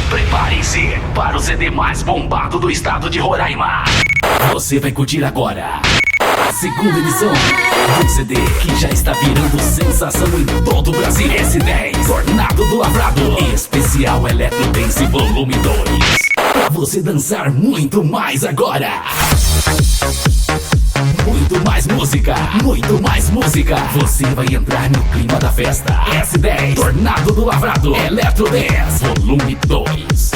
Preparem-se para o CD mais bombado do estado de Roraima. Você vai curtir agora a segunda edição do CD que já está virando sensação em todo o Brasil. S10 Tornado do Lavrado, especial Electro Dance Volume 2. Pra você dançar muito mais agora. Muito mais música. Você vai entrar no clima da festa. S10 Tornado do Lavrado, Electro Dance Volume 2.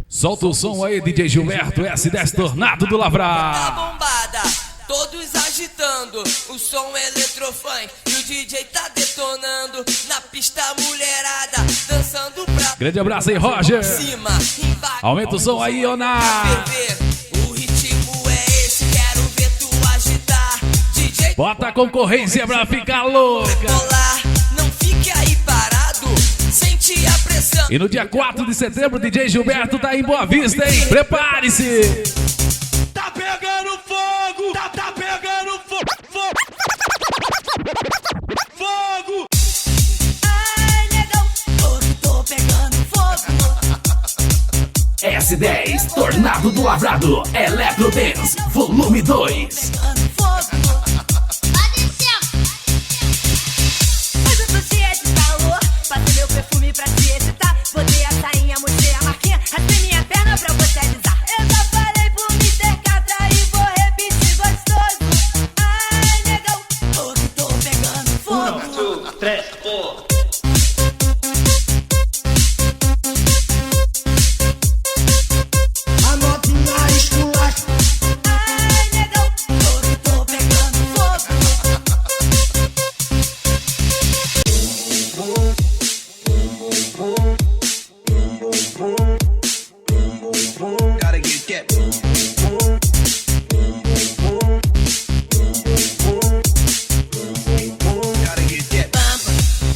Solta o som aí, DJ Gilberto, S10 Tornado do Lavrado. Tá bombada, todos agitando, o som eletrofunk e o DJ tá detonando. Na pista mulherada, dançando pra grande abraço aí, Roger. cima, embaixo. Aumenta o som aí, Ona. O ritmo é esse, quero ver tu agitar. DJ, Bota a concorrência pra ficar louca. colar, não fique aí parado, sente a pressão. E no dia 4 de setembro, DJ Gilberto tá em Boa Vista, hein? Prepare-se. Tá pegando fogo! Tá pegando fogo! Fogo! Ai, negão, tô pegando fogo. S10 Tornado do Lavrado, Electro Dance Volume 2. Pegando fogo. Hoje eu tô cheia de calor, passei meu perfume pra te excitar. Botei a sainha, mostrei a marquinha, raspei minha perna pra você alisar. Eu já falei por me cercar, trair, vou repetir gostoso. Ai, negão, Tô pegando fogo. 1, 2, 3, 4. A novinha esculacha. ai, negão, Tô pegando fogo. Gotta get. Gotta get. pampa,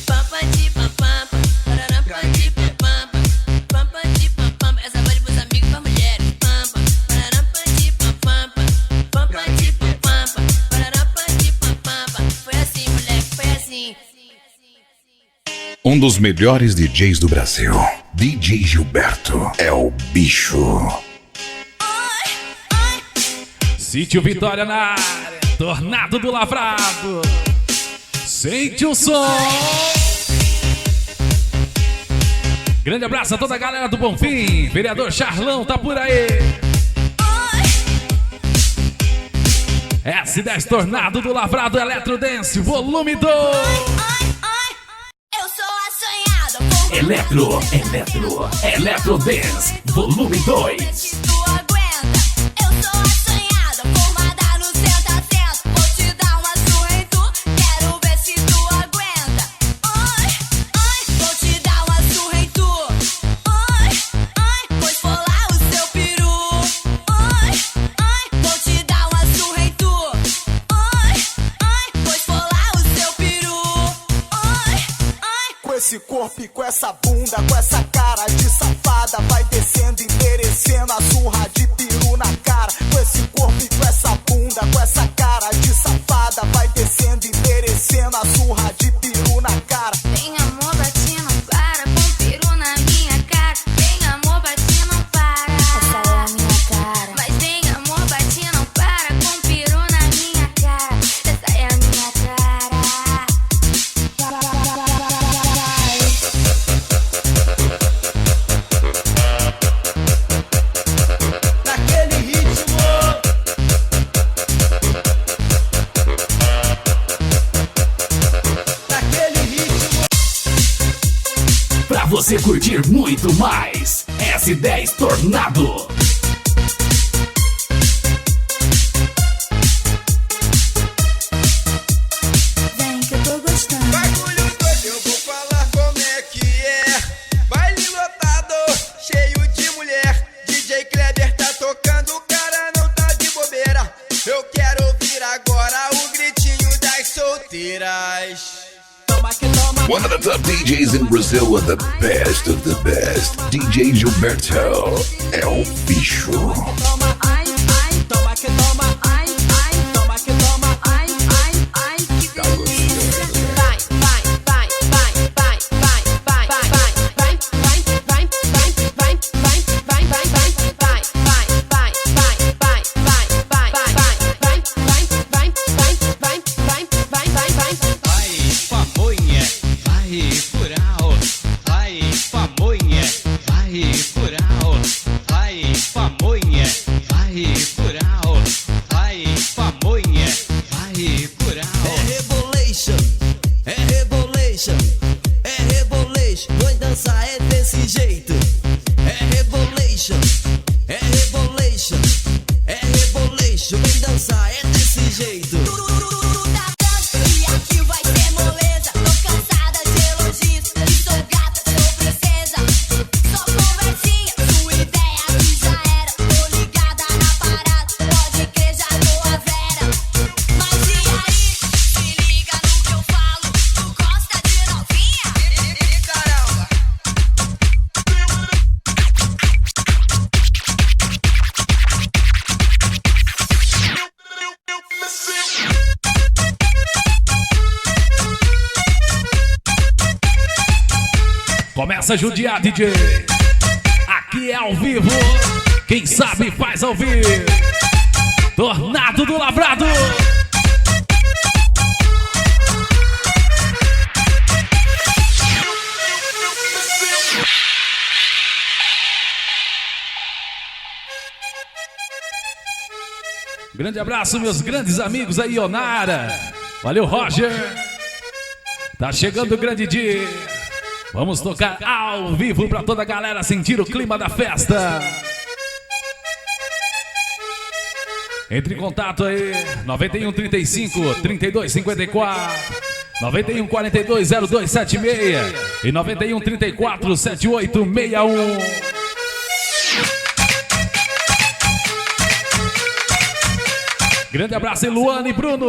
pampa de pampampa, pararampa de pampampa, pampa de pampampa, essa vale pros amigos, pra mulheres, pampa, pararampa de pampampa, pampa de pampampa, pararampa de pampampa, foi assim, moleque, foi assim. Um dos melhores DJs do Brasil, DJ Gilberto, é o bicho. Sítio Vitória na área, Tornado do Lavrado. Sente o som. Grande abraço a toda a galera do Bonfim. Vereador Charlão tá por aí. S10 Tornado do Lavrado, Electro Dance Volume 2. Eu sou a sonhada, vou Electro Dance Volume 2. se tu aguenta. Eu sou a sonhada, formada no senta-senta. Vou te dar uma surra em tu, quero ver se tu aguenta. Vou te dar uma surra em tu. Pois for lá o seu peru. Vou te dar uma surra em tu. Pois for lá o seu peru. Com esse corpo e com essa bunda, com essa cara de safada, vai descendo e merecendo a surra de peru na cara. Com esse corpo e com essa bunda, com essa cara de safada, vai descendo e merecendo a surra de peru na cara. Vem amor, bate, não para, com peru na minha cara. Vem amor, bate, não para. Essa é a minha cara. Mas vem amor, bate, não para, com peru na minha cara. Essa é a minha cara. Naquele ritmo. Naquele ritmo. Pra você curtir muito mais, S10 Tornado. Vem que eu tô gostando. Bagulho doido, eu vou falar como é que é. Baile lotado, cheio de mulher. DJ Kleber tá tocando, o cara não tá de bobeira. Eu quero ouvir agora o gritinho das solteiras. Toma que toma. One of the top DJs in Brazil with the best of the best. DJ Gilberto é o bicho. Toma, Ai, ai, toma que toma. ai, ai, Toma que toma. ai, ai, ai, que Tá gostando, né? vai. jeito. E aqui vai ser moleza. Tô cansada de elogios. E sou gata, sou princesa. Só conversinha, sua ideia que já era. Tô ligada na parada, pode crer, já tô a vera. Mas e aí? Se liga no que eu falo. Tu gosta de novinha? Caramba. Começa a judiar, DJ. Aqui é ao vivo. Quem sabe faz ao vivo. Tornado do Lavrado. Grande abraço, meus grandes amigos aí, Onara. Valeu, Roger. Tá chegando o grande dia. Vamos tocar ao vivo pra toda a galera sentir o clima da festa. Entre em contato aí, 91 35 32 54, 91 42 0276 e 91 34 7861. Grande abraço em Luana e Bruno.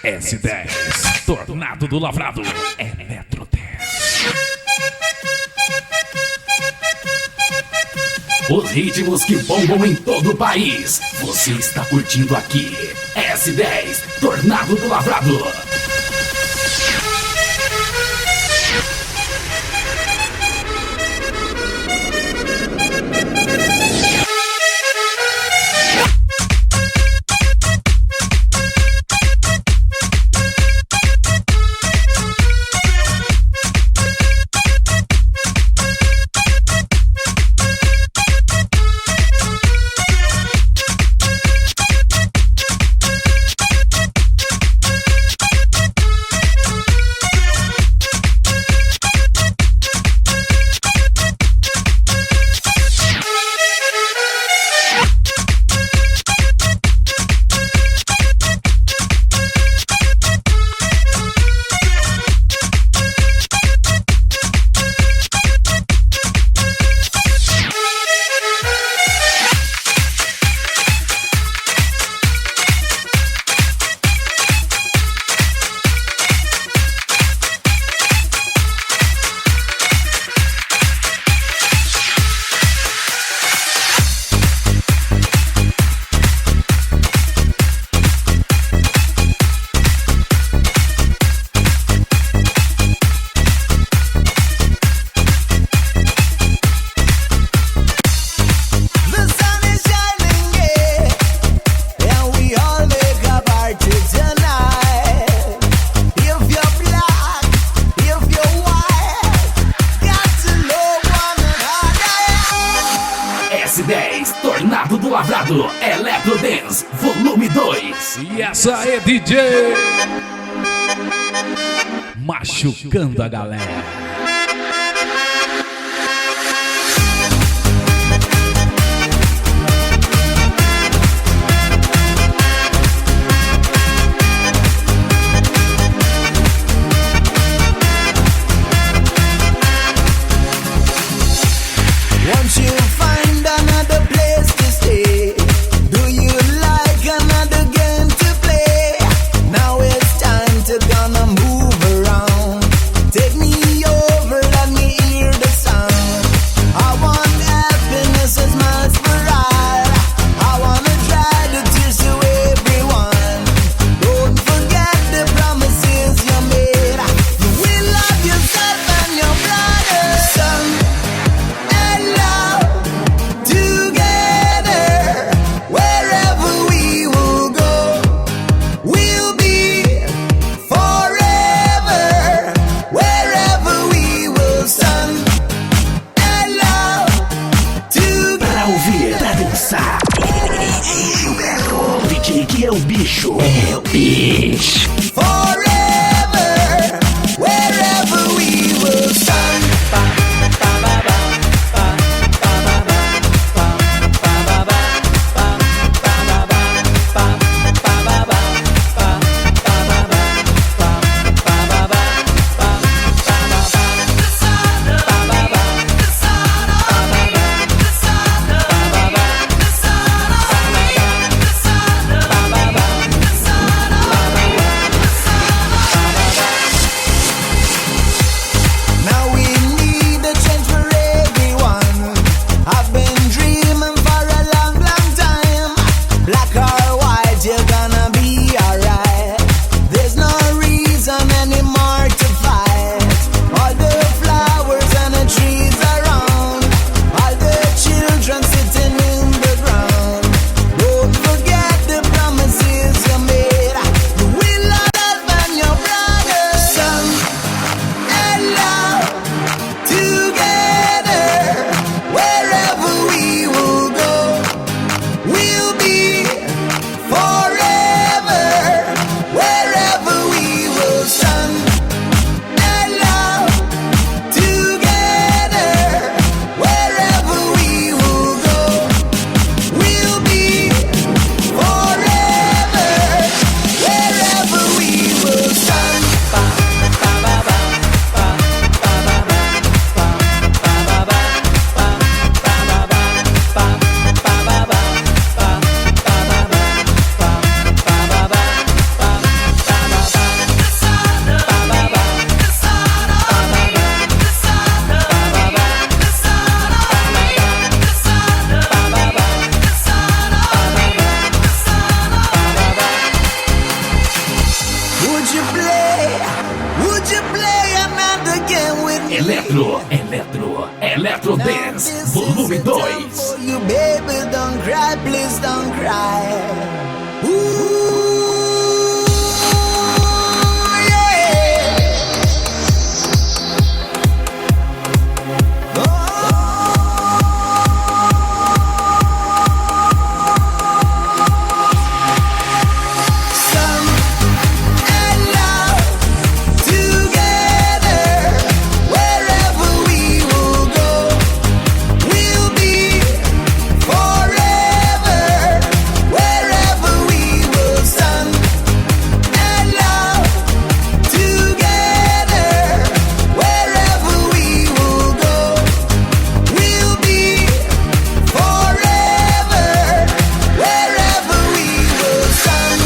S10, Tornado do Lavrado, é Metro 10. Os ritmos que bombam em todo o país. Você está curtindo aqui. S10, Tornado do Lavrado. S10, Tornado do Lavrado, Electro Dance, volume 2. E essa é DJ machucando a galera. Once you find another place to stay, do you like another game to play? Now it's time to gonna move around. Take me over, let me hear the sound. I want happiness as much for all. I wanna dry the tears to everyone. Don't forget the promises you made. You will love yourself and your brother. Son and love together. Wherever we will go, we'll be forever. Wherever we will stand and love together. Pra ouvir, pra dançar. O DJ que é o bicho. É o bicho. Forever, wherever we will stand. Electro Dance, volume 2. You baby, don't cry, please don't cry. Ooh, yeah. Sun and love together, wherever we will go, we'll be forever. Wherever we will, sun and love together, wherever we will go, we'll be forever. Wherever we will, sun.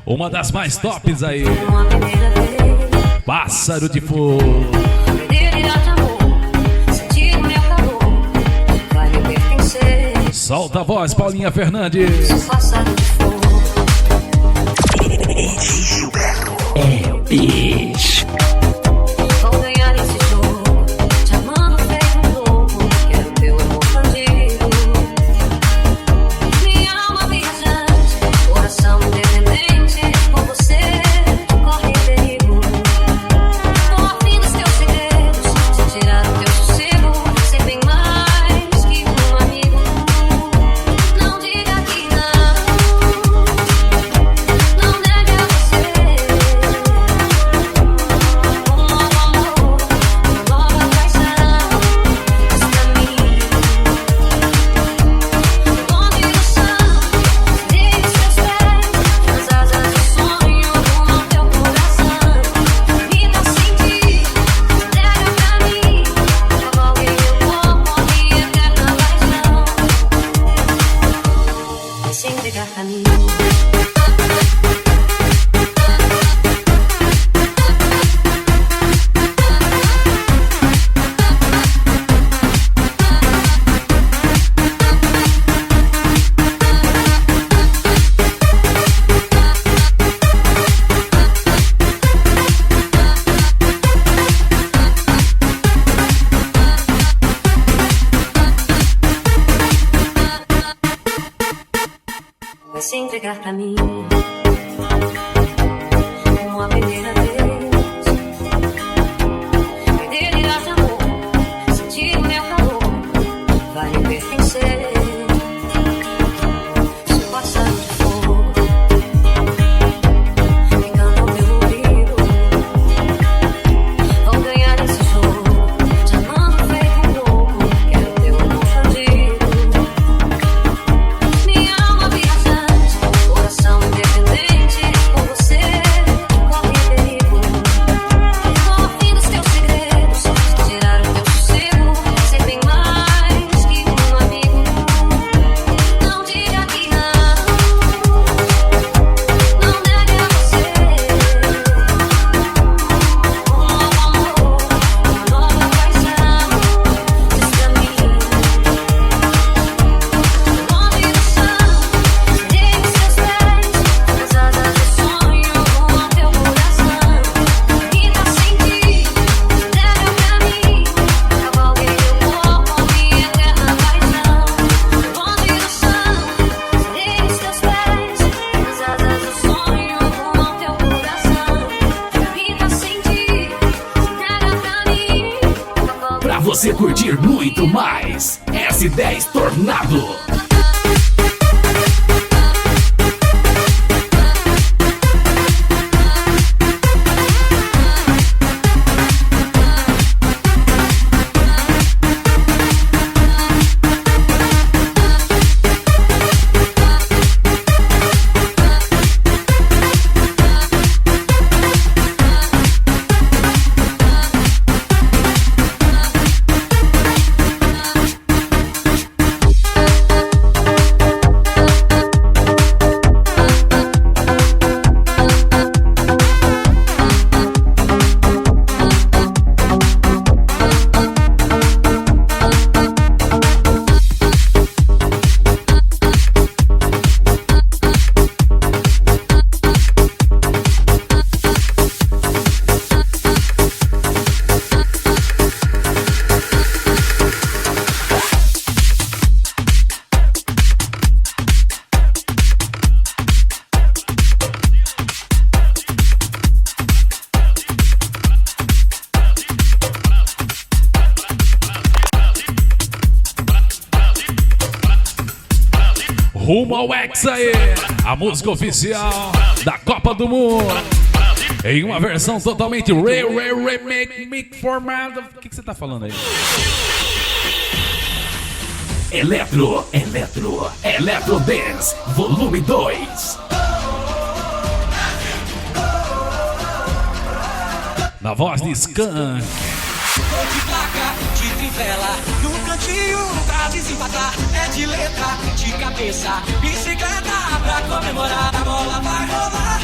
Uma das mais tops aí. Pássaro de fogo. Solta a voz, Paulinha Fernandes. É o bicho. Vou ganhar esse jogo, te amando feito um louco. Quero teu amor bandido. Minha alma viajante, coração independente. Com você corre perigo. Tô afim dos teus segredos, se tirar o teu sossego. Ser bem mais que um amigo. Não diga que não, não nega você. Um novo amor, uma nova paixão. Esse caminho, onde o chão deixe seus pés nas asas do sonho, rumo ao teu coração. Vida sem ti, entrega pra mim. Envolve meu corpo, minha eterna paixão. Vai se entregar pra mim. Vai se entregar pra mim. Uma primeira vez. Vai delirar de amor, sentir o meu calor. Vai me pertencer. Seu passado de fogo engana o meu ouvido. Vou ganhar esse jogo, te amando feito um louco. Quero teu amor bandido. Minha alma viajante, coração independente. Com você corre perigo. você curtir muito mais. S10 Tornado. Rumo ao Hexa aí, a música oficial da Copa do Mundo. Em uma versão totalmente remake formada. O que você tá falando aí? Eletro Dance, volume 2. Na voz de Skan. De placa, de trivela, no cantinho pra desempatar. É de letra, de cabeça, bicicleta pra comemorar. A bola vai rolar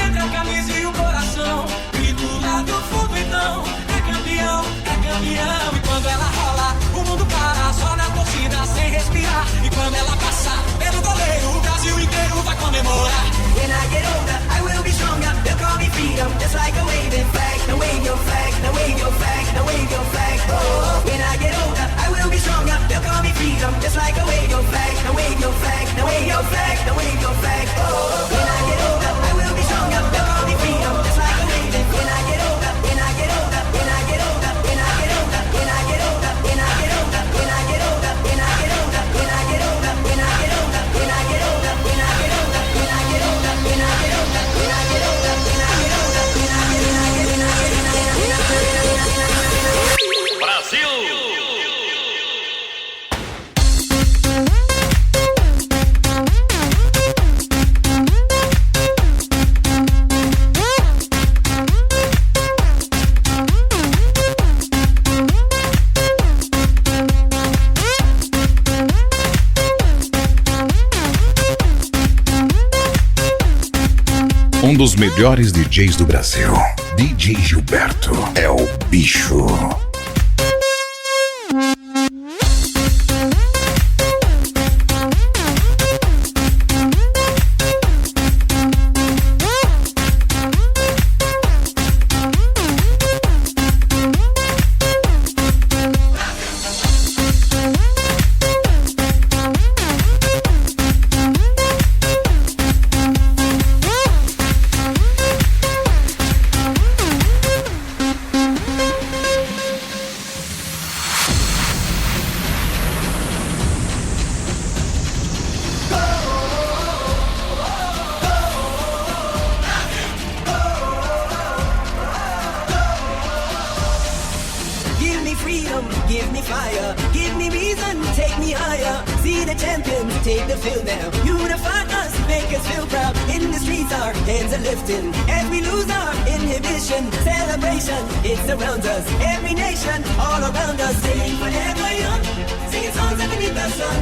entre a camisa e o coração. Grito lá do fundo então, é campeão, é campeão. E quando ela rola, o mundo para, só na torcida sem respirar. E quando ela passa pelo goleiro, o Brasil inteiro vai comemorar. When I get older, I will be stronger. They'll call me freedom, just like a waving flag. Now wave your flag, now wave your flag, now wave your flag. Oh, when I get older, I will be stronger. They'll call me freedom, just like a wave your flag. Now wave your flag, now wave your flag, now wave your flag. Oh, when I get older, I will be stronger. They'll call me freedom, just like a waving. When I get older, when I get older, when I get older, when I get older, when I get older, when I get older, when I get older, when I get older, when I get older, when I get older, when I get older, when I get older, when I get older, when I get older, when I get older, when I get older, when I Um dos melhores DJs do Brasil, DJ Gilberto, é o bicho. Give me fire, give me reason, take me higher. See the champions, take the field now. Unify us, make us feel proud. In the streets our hands are lifting. As we lose our inhibition, celebration, it surrounds us. Every nation, all around us. Singing forever young, singing songs underneath the sun.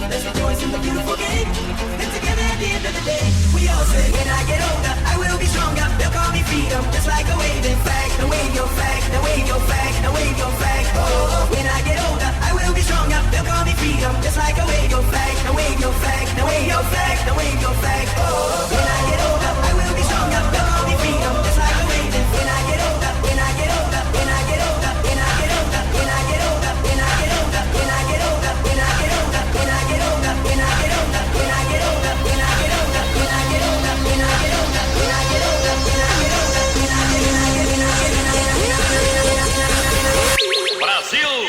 Let's rejoice in the beautiful game. And together at the end of the day, we all say, when I get older, I will be stronger. They'll call me freedom, just like a waving flag. Now wave your flag, now wave your flag, now wave your flag. Oh, when I get older, I will be stronger. They'll call me freedom, just like a wave your flag, now wave your flag, now wave your flag, now wave your flag. Oh, when I get older, I will be stronger. They'll call me freedom, just like a waving. When I get older, when I get older, when I get older, when I get older, when I get older, when I get older, when I get older, when I get older, when I get older, when I get older, when I get older, when I get older, when I get older, when I get older, when I get older, when I get older, when I get older, when I get older, when I get older, when I get older. Brasil!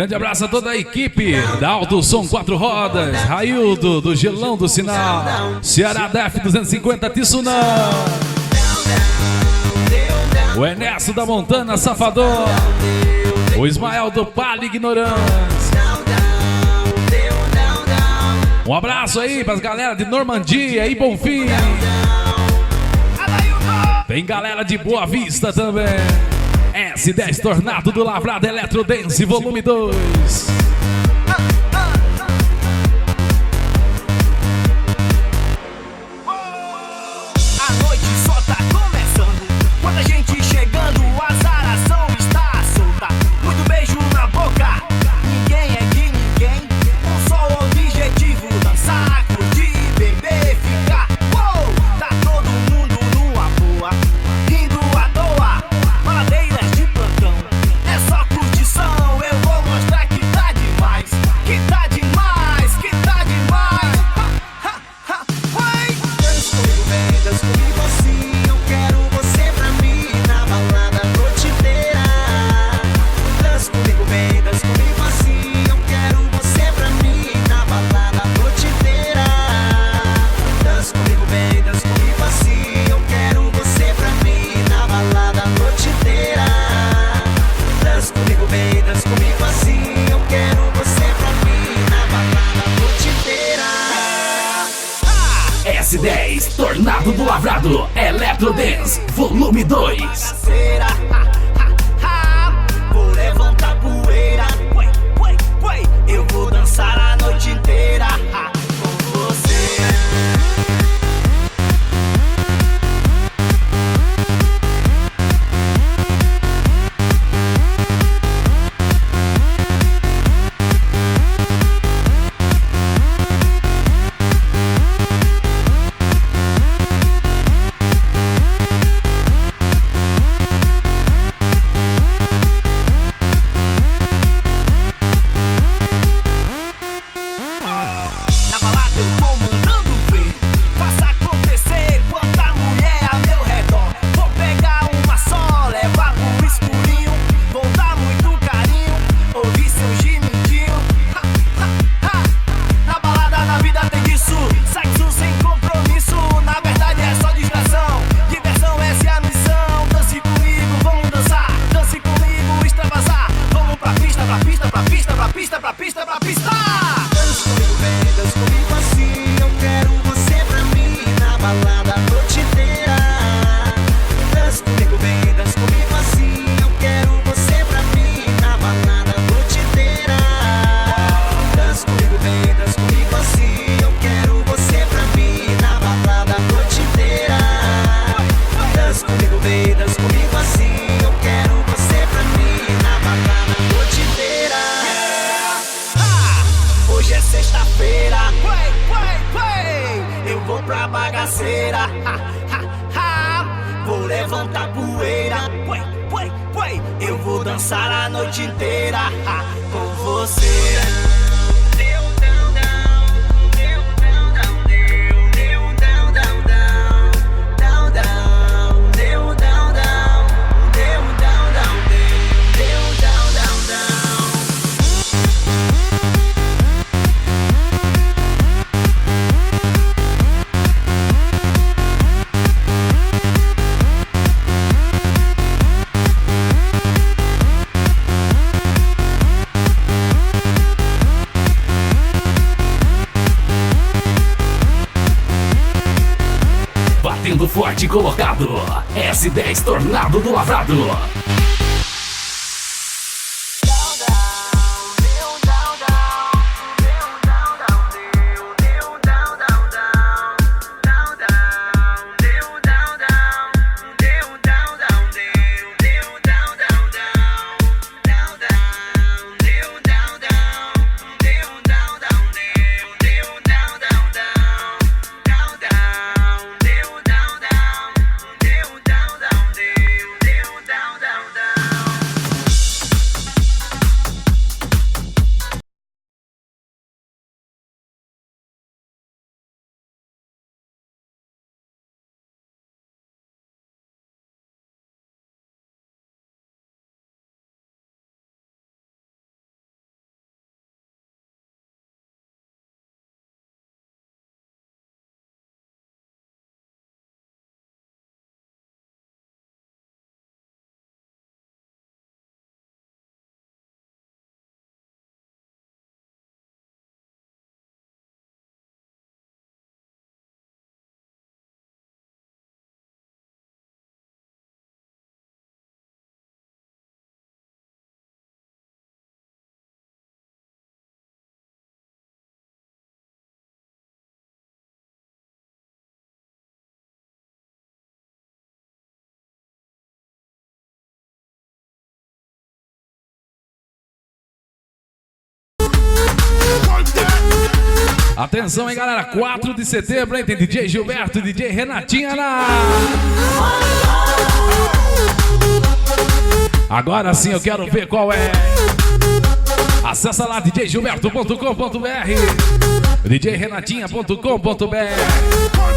Grande abraço a toda a equipe da Alto Som 4 Rodas, Raildo, do Gelão do Sinal, Ceará Def 250 Tissunã, o Ernesto da Montana Safador, o Ismael do Palha Ignorância. Um abraço aí pras galera de Normandia e Bonfim. Tem galera de Boa Vista também. S10 Tornado do Lavrado Eletrodance Volume 2. A noite só tá começando. Quando a gente chegando, a azaração está solta. Muito beijo na boca. Ninguém é de ninguém. Um só objetivo: dançar, curtir, beber, ficar. Uou! Tá todo mundo numa boa, rindo à toa. Maladeiras de plantão, é só curtição. Eu vou mostrar que tá demais, que tá demais, que tá demais. Vai! Dança comigo bem, dança comigo assim. Eu quero você pra mim na balada a noite inteira. Dança comigo bem, dança comigo assim. Eu quero você pra mim na balada a noite inteira. Dança comigo bem, dança comigo assim. Eu quero você pra mim na balada a noite inteira. Dança comigo bem, dança comigo assim. Eu quero você pra mim na balada a noite inteira. S10 Tornado do Lavrado Eletrodance Volume 2. Bagaceira, vou levantar poeira. Eu vou dançar a noite inteira com você. Na balada eu tô mandando ver. Faça acontecer quanta mulher a meu redor. Vou pegar uma só, levar pro escurinho. Vou dar muito carinho, ouvir seu gemidinho. Na balada, na vida tem disso. Sexo sem compromisso, na verdade é só distração. Diversão, essa é a missão. Dance comigo, vamos dançar. Dance comigo, extravasar. Vamos pra pista, pra pista, pra pista, pra pista, pra pista, pra pista. Dança comigo bem, dança comigo assim. Eu quero você pra mim na balada a noite inteira. Dança comigo bem, dança comigo assim. Eu quero você pra mim na balada a noite inteira. Dança comigo bem, dança comigo assim. Eu quero você pra mim na balada a noite inteira. Dança comigo bem, dança comigo assim. Eu quero você pra mim na balada a noite inteira. Hoje é sexta-feira, eu vou pra bagaceira. Vou levantar poeira. Eu vou dançar a noite inteira com você. Batendo forte colocado. S10 Tornado do Lavrado. Atenção, hein, galera. 4 de setembro, hein? Tem DJ Gilberto e DJ Renatinha na... Agora sim eu quero ver qual é. Acessa lá djgilberto.com.br, djrenatinha.com.br.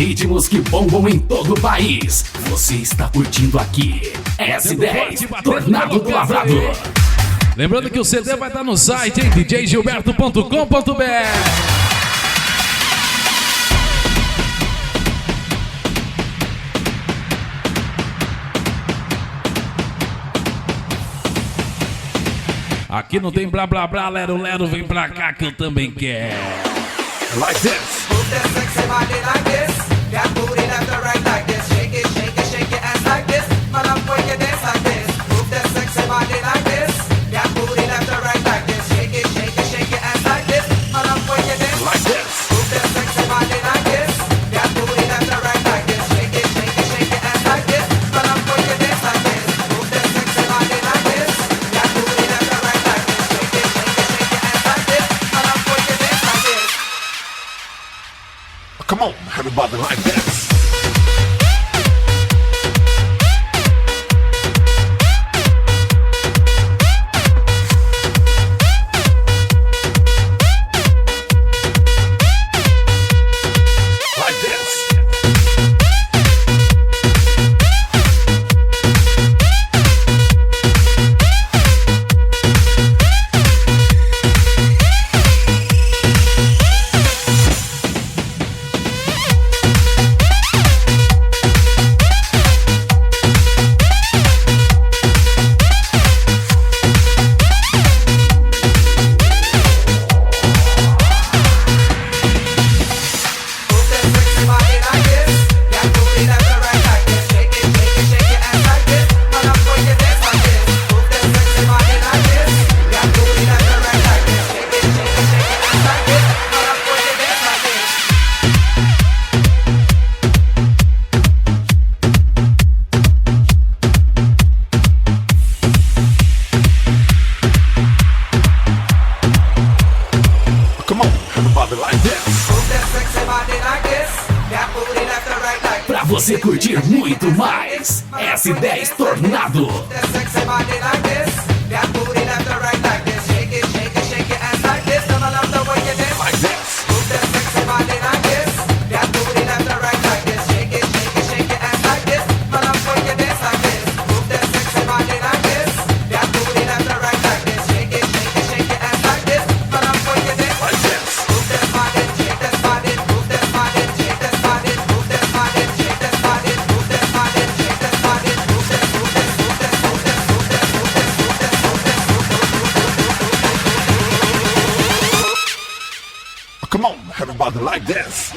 ritmos que bombam em todo o país. Você está curtindo aqui S10, Tornado do Lavrador. Lembrando que o CD vai estar no site, hein? djgilberto.com.br. Aqui não tem blá blá blá, lero lero, vem pra cá que eu também quero. Like this. Move that sexy body like this. That booty left to right like this. Shake it, shake it, shake your ass like this. Man up when you dance like this. Move that sexy body like this. That booty left to right like this. Shake it, shake it, shake your ass like this. Man up when you dance Like this. Move that sexy body like this. That booty left to right like this. Shake it, shake it, shake your ass like this. Man up when you dance like this. Move that sexy body like this. That booty left to right like this. Shake it, shake it, shake your ass like this. Man up when you dance like this. Come on, everybody like this. Like this. Move that sexy body like this. That booty left to right like this. Shake it, shake it, shake your ass like this. Man up when you dance like this. Move that sexy body like this. That booty left to right like this. Shake it, shake it, shake your ass like this. Man up when you dance like this. Come on, everybody like this. Move that sexy body like this. That booty left to right like this. Pra você curtir muito mais, S10 Tornado. That sexy body like this. That booty left to right like this. Shake it, shake it, shake your ass like this. Never love the way you dance. Like this. Move that sexy body like this. That booty left to right like this. Shake it, shake it, shake your ass like this. Man up when you dance like this. Move that sexy body like this. That booty left to right like this. Shake it, shake it, shake your ass like this. Man up when you dance Like this. Move that body, shake that body, move that body, shake that body, move that body, shake that body, move that body, shake that body, move that, move that, move that, move that, move that, move that, move that, move that. Come on, everybody like this.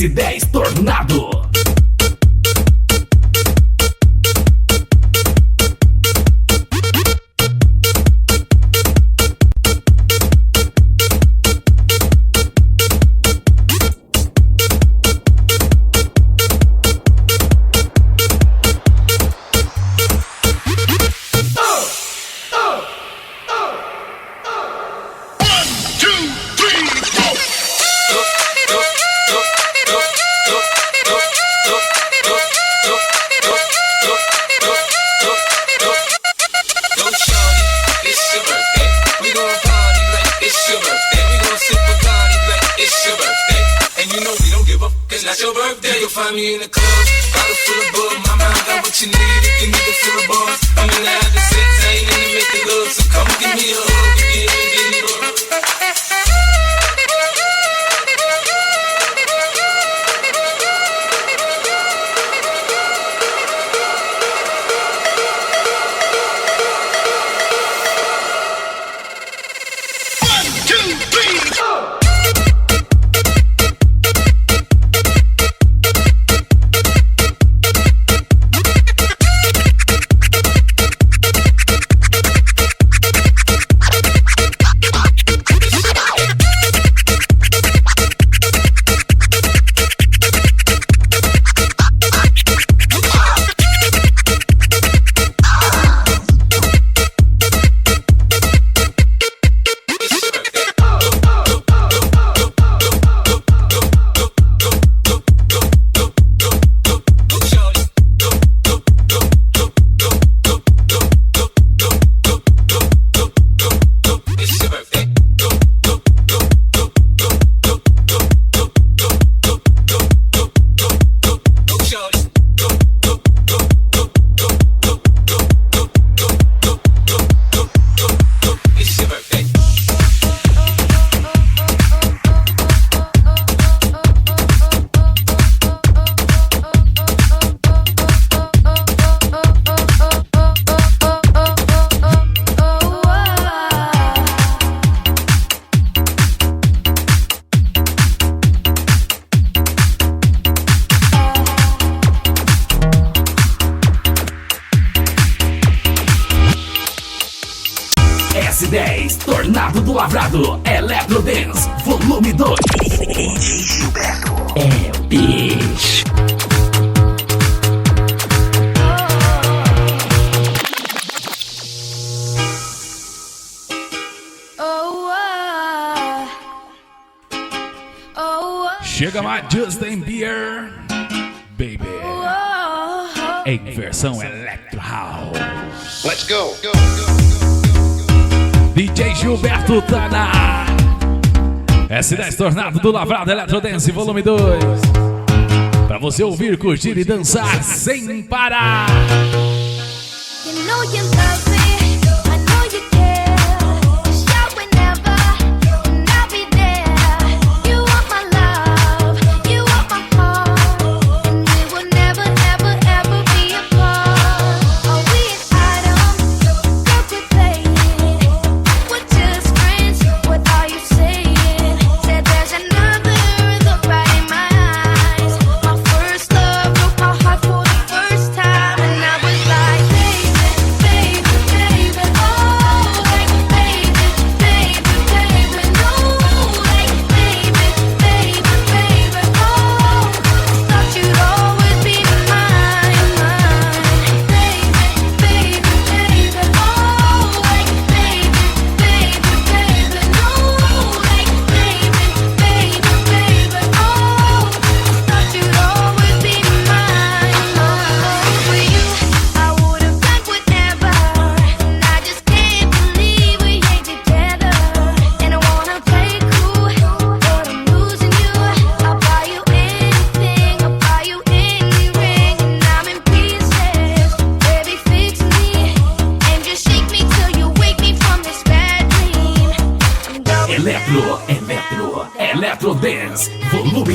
S10 Tornado. Find me in the club, bottle full of bug. My mind got what you need if you need to fill a buzz. I'm in the having sex, I ain't in the making love. So come give me a hug, give me a hug. S10 Tornado do Lavrado, Electro Dance, volume 2. DJ Gilberto é o bicho. Chega mais Justin Bieber, baby, em versão Electro House. Let's go. DJ Gilberto tá na S10 Tornado do Lavrado, Electro Dance, volume 2. Pra você ouvir, curtir e dançar sem parar. You know you love me, I know you care. Shout whenever, and I'll be there. You want my love, you want my heart, and we will never, ever, ever be apart. Are we an item? Don't quit playing. We're just friends. What are you saying? Said there's another look right in my eyes. My first love broke my heart for the first time, and I was like, baby, baby, baby, oh, like baby, baby, baby, no, like baby, baby, baby, oh, thought you'd always be mine, baby, baby, baby, oh, like baby, baby, baby, no, like baby, baby, baby, oh, thought you'd always be mine. For you, I would've done whatever, and I just can't believe we ain't together. And I wanna play cool, but I'm losing you. I'll buy you anything, I'll buy you any ring, and I'm in pieces. Baby, fix me, and just shake me till you wake me from this bad dream. I'm going Electro Dance, volume 2.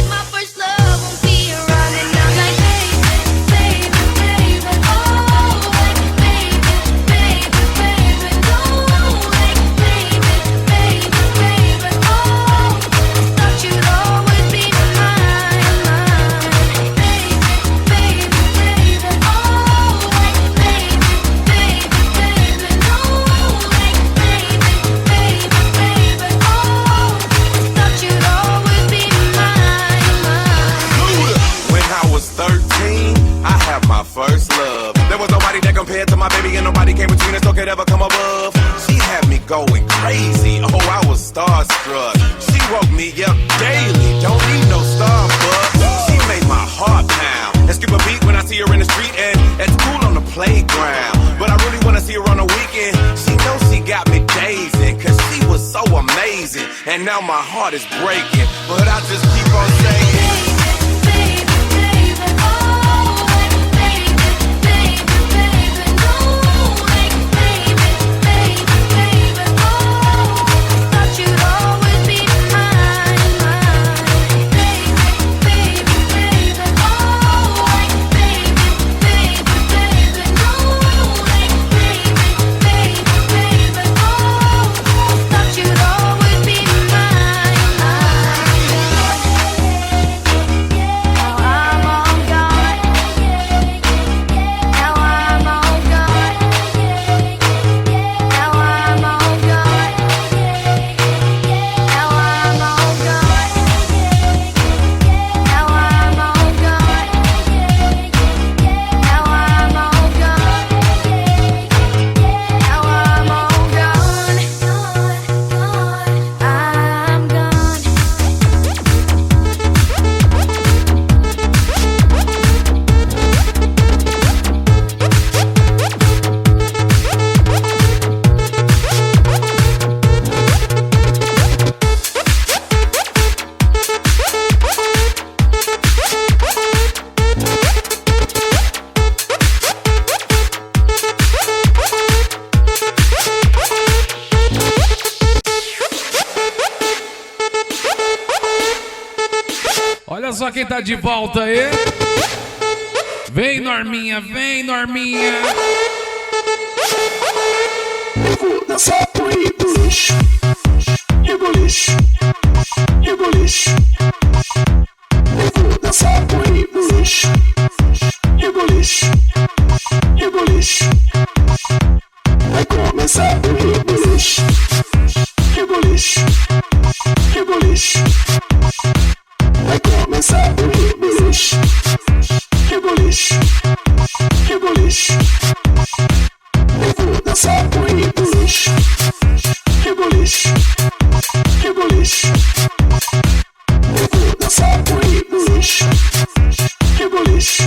my first love won't be around, and I'm like, baby, baby, baby, oh, like baby, baby, baby, no, like baby, baby, baby, oh, thought you'd always be mine. There was nobody that compared to my baby, and nobody came between us, no could ever come above. She had me going crazy, oh, I was starstruck. She woke me up daily, don't need no Starbucks. She made my heart pound and skip a beat when I see her in the street and at school on the playground. But I really wanna see her on the weekend. She knows she got me dazing, cause she was so amazing. And now my heart is breaking, but I just keep on saying, Olha só quem tá de volta aí. Vem, Norminha, vem, Norminha. Eu vou dançar com reboliço, reboliço, reboliço. Eu vou dançar com reboliço, reboliço, reboliço. Vai começar o reboliço, reboliço, reboliço. Vai começar o reboliço, reboliço, reboliço. Eu vou dançar com reboliço, reboliço, reboliço. Eu vou dançar com reboliço, reboliço,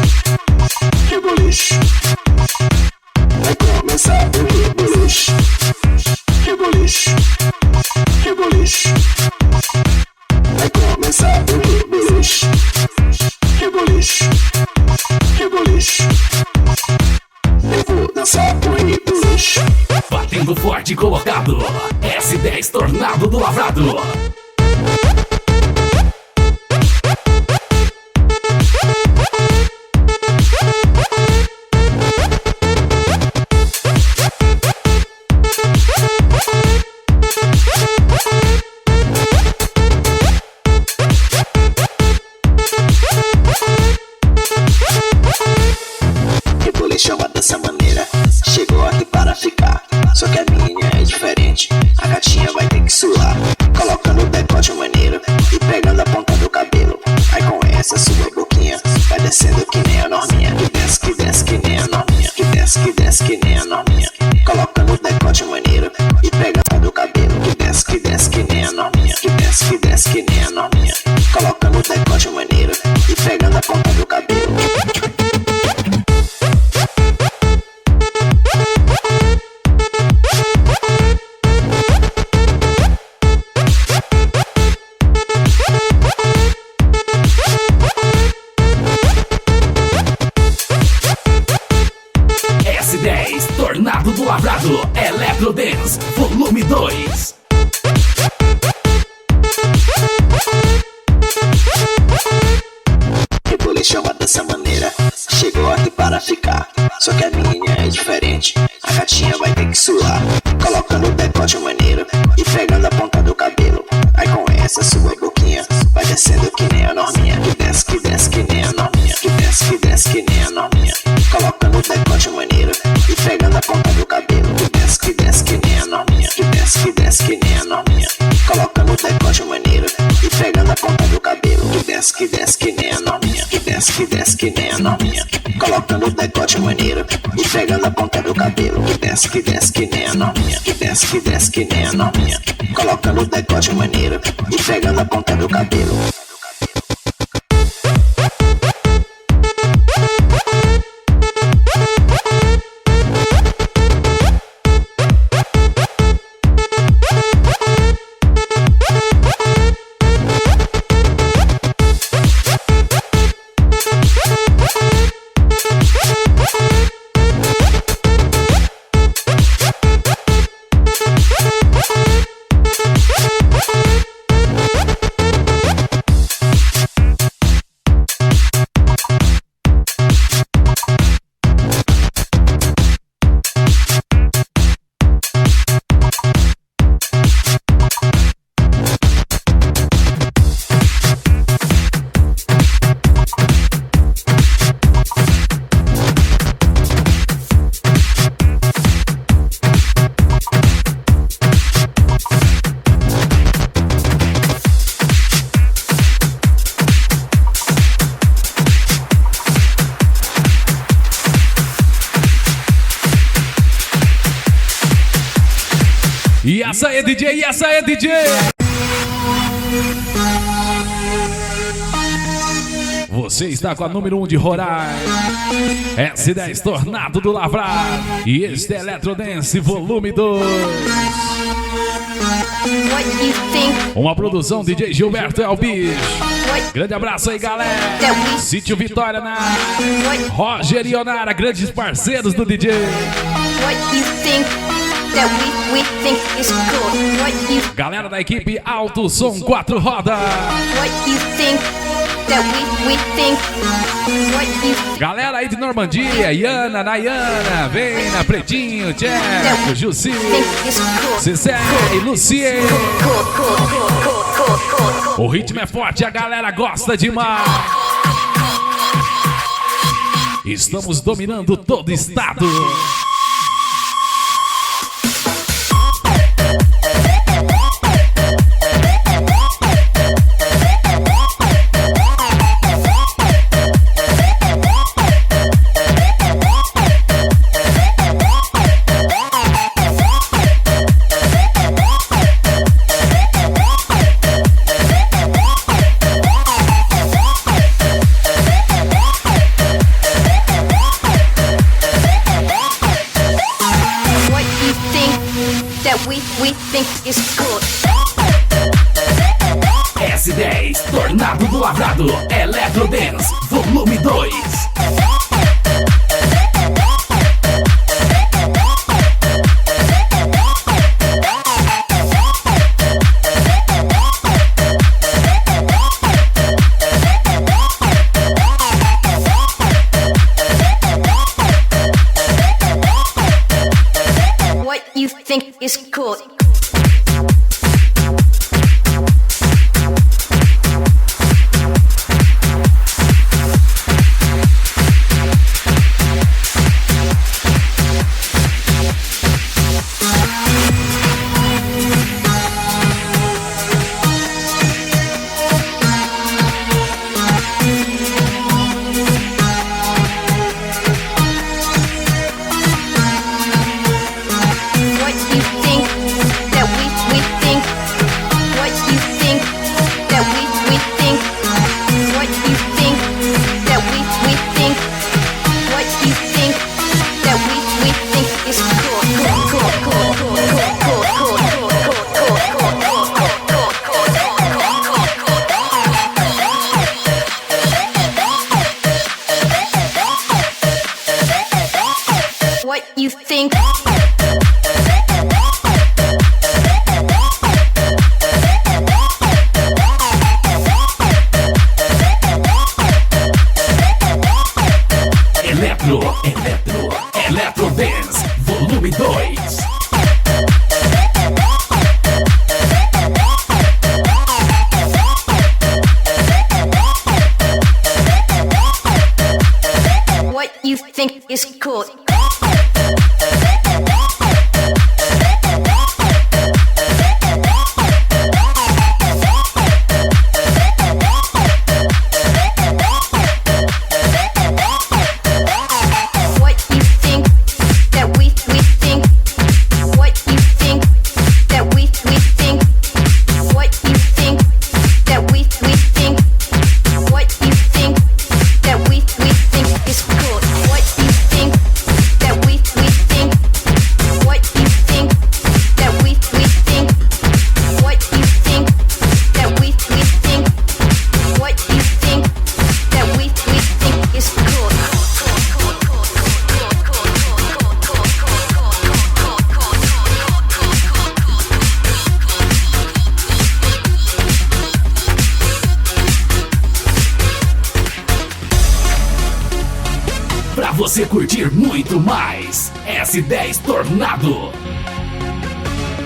reboliço. Vai começar o reboliço, reboliço, reboliço. Vai começar o reboliço, reboliço, reboliço. Eu vou dançar com reboliço. Batendo forte colocado, S10 Tornado do Lavrado. Chama dessa maneira, chegou aqui para ficar. Só que a minha é diferente, a gatinha vai ter que suar. Colocando o decote maneiro e pegando a ponta do cabelo. Aí com essa sua boquinha, vai descendo que nem a Norminha. Que desce que nem a Norminha. Que desce que nem a Norminha. Colocando o decote maneiro e pegando o cabelo. Que desce que nem a Norminha. Que desce que nem a Norminha. Colocando o decote maneiro e pegando a ponta do cabelo. S10 Tornado do Lavrado, Electrodance, volume 2. Rebolei chama dessa maneira, chegou aqui para ficar. Só que a minha é diferente, a gatinha vai ter que suar. Colocando o decote maneiro e pegando a ponta do cabelo. Aí com essa sua boquinha, vai descendo que nem a Norminha. Que desce que nem a Norminha. Que desce que nem a Norminha. Colocando o decote maneiro e pegando a ponta do cabelo. Que desce que nem a Norminha. Que desce que nem a Norminha. Colocando o decote maneiro e pegando a ponta do cabelo. Que desce que nem a Norminha. Que desce que nem a novinha. Colocando o decote maneiro e pegando a ponta do cabelo. Que desce que nem a novinha. Que desce que nem a novinha. Colocando o decote maneiro e pegando a ponta do cabelo. E essa é DJ, e essa é DJ. Você está com a número 1 de Roraima, S10 Tornado do Lavrar. E este é Eletrodance Volume 2. Uma produção DJ Gilberto Elbis. Grande abraço aí, galera. Sítio Vitória na Roger e Ionara, grandes parceiros do DJ. Galera da equipe Alto Som 4 Roda. Galera aí de Normandia, Iana, Nayana, Vena, Pretinho, Tcheco, Jussi, Cecé e Lucie. O ritmo é forte, a galera gosta demais. Estamos dominando todo o estado. S10 Tornado do Lavrado, Eletrodance Volume 2. What you think is cool? What you think? Eletrodance Volume 2. What you think is cool? você curtir muito mais. S10 Tornado.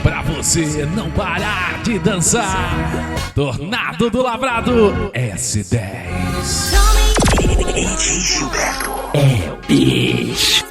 Pra você não parar de dançar. Tornado do Lavrado S10. DJ Gilberto. É o bicho.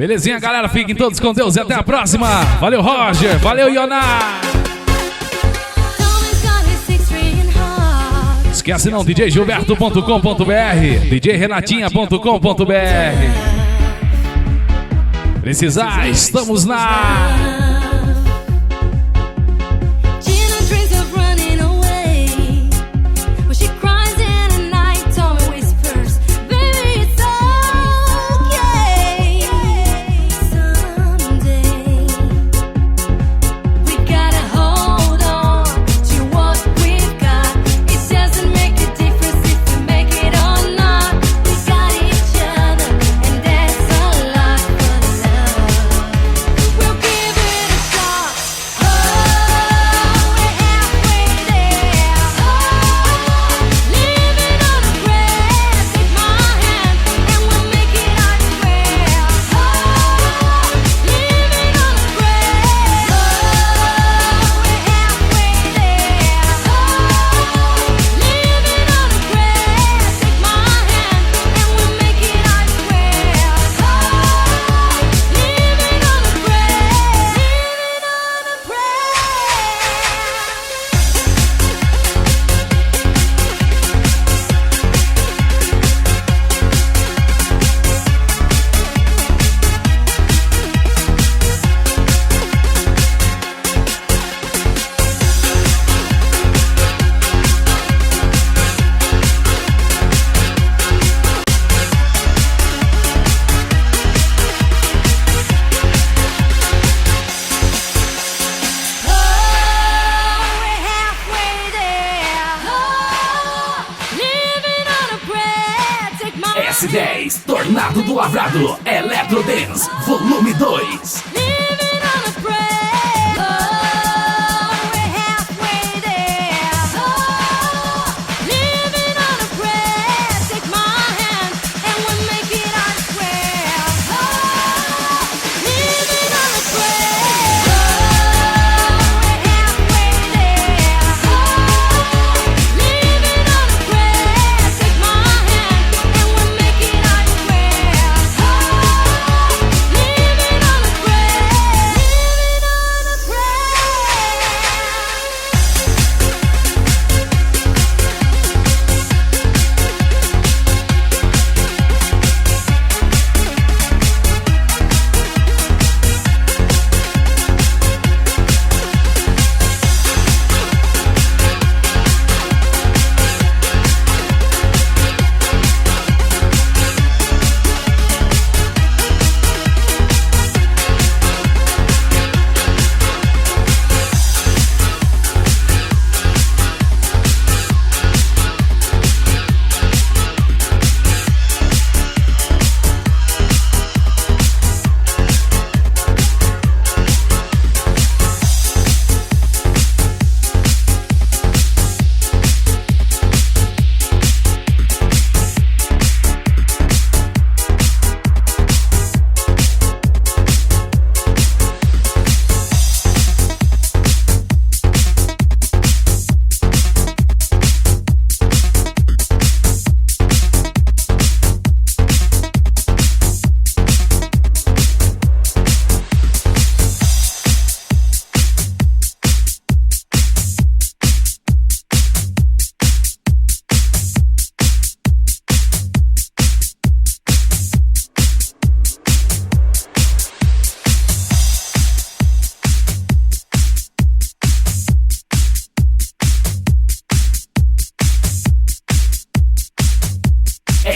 Belezinha, galera? Fiquem todos com Deus e até a próxima. Valeu, Roger. Valeu, Ionar. Esquece não, djgilberto.com.br, djrenatinha.com.br. Precisar, estamos na... S10 Tornado do Lavrado Electro Dance Volume 2. Living on a prayer.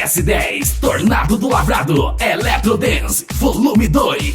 S10, Tornado do Lavrado, Electro Dance, volume 2.